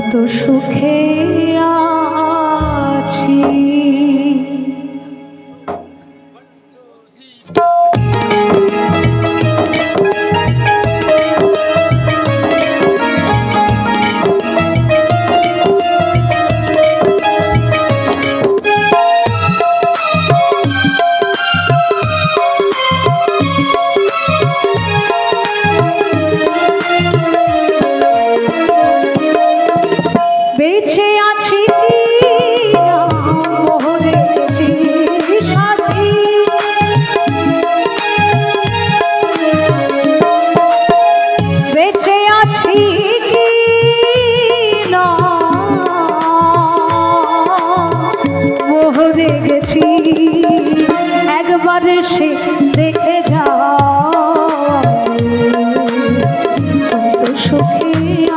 কত সুখে আছি। বেঁচে আছি সাথী, বেঁচে আছি কি না মোহরে গেছি, একবার সে দেখে যা কত সুখে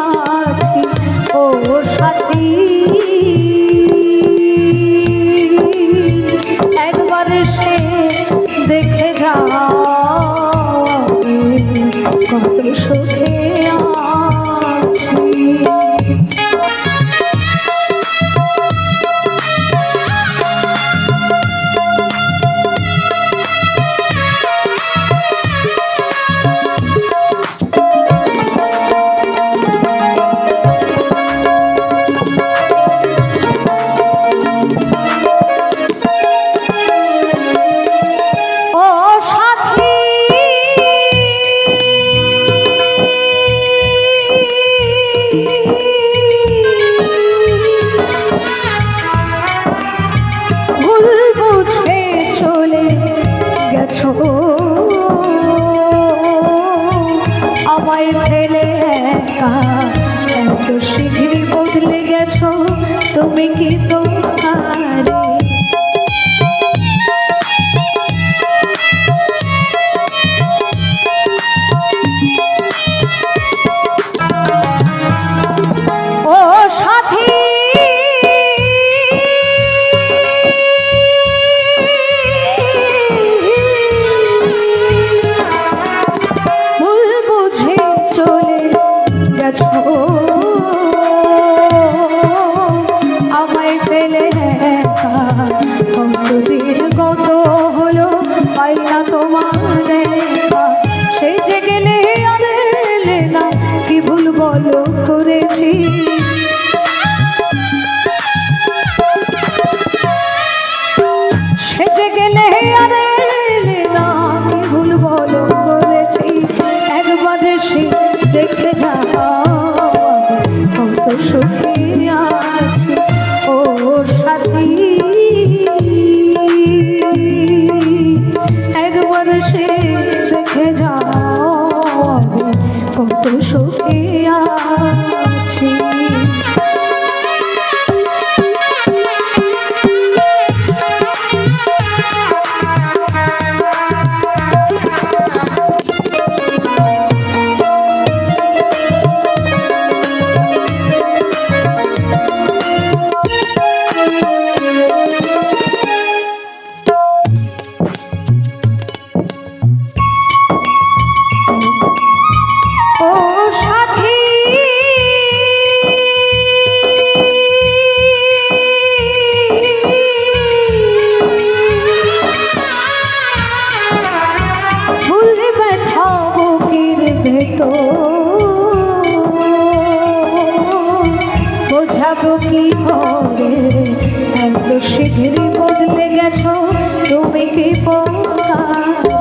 আছি ও সাথী। একবার সে দেখে যা কত সুখে আছি। আমায় ফেলে একা এত শীঘ্রই বদলে গেছো, তুমি কি প্রকারে ও সাথী। আমায় ফেলে একা কতদিন কত হলো পাই না তোমার দেখা, সে যে গেলে আর এলে না কি ভুল বলো করেছি। সে যে গেলে আর এলে না কি ভুল বলো করেছি, একবার সে দেখে যা কত সুখে আছি ও সাথী। একবার সে দেখে যাও কত সুখে আছি। বোঝাবো কি করে এত শীঘ্রই বদলে গেছো, তুমি কি প্রকারে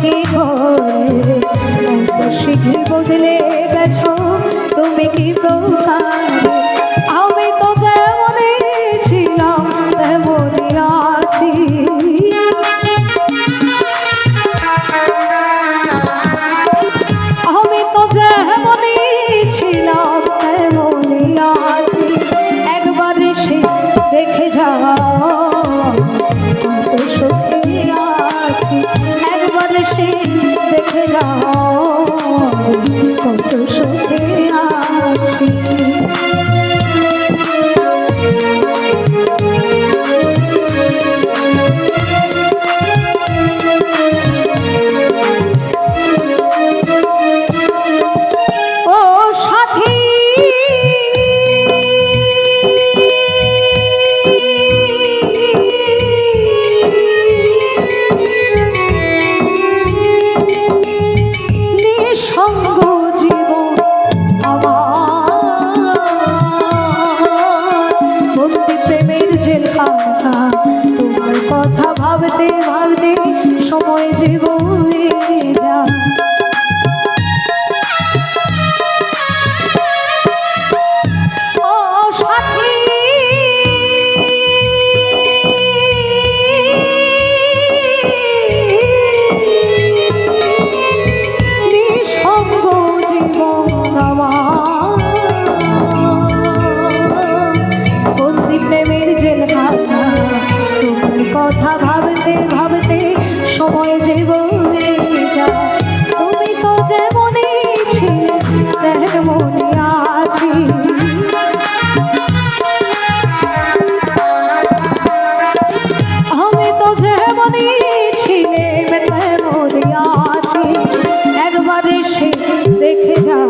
কি করে এত শীঘ্রই বদলে গেছো, তুমি কি প্রকারে। আমি তো যেমনই ছিলাম তেমনই আছি, আমি তো যেমন কত সুখে আছি। তোমার কথা ভাবতে ভাবতে সময় যে বয়ে যায়। ও সাথী নিঃসঙ্গ জীবন আমার, বন্দি প্রেমের জেলখানা, তোমার কথা ভাবতে ভাবতে সময় যে বয়ে যায়। তুমি তো যেমনই ছিলে তেমনই আছি, আমি তো যেমনই ছিলে তেমনই আছি। একবার এসে দেখে যাও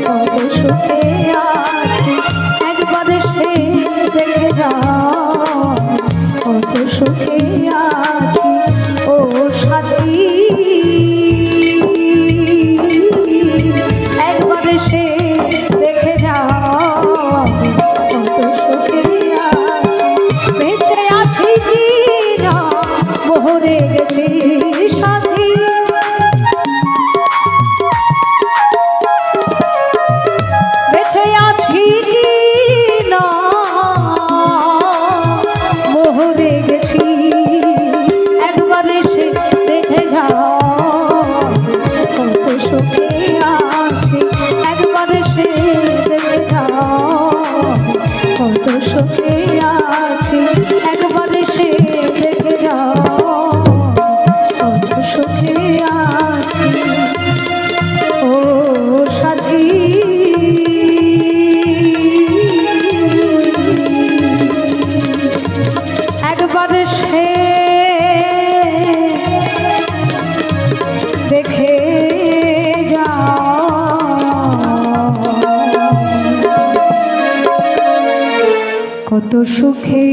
কত সুখে আছি, একবার এসে দেখে যাও কত সুখে আছি। ও সাথী একবার এসে দেখে যাও কত সুখে আছি। বেঁচে আছি কি না মরে গেছি সাথী, বেঁচে আছি কি না মরে গেছি। একবার এসে দেখে যাও কত সুখে আছি, একবার এসে দেখে যাও কত সুখে আছি, একবার এসে দেখে যাও কত সুখে আছি। ও সাথী একবার সে দেখে যাও কত সুখে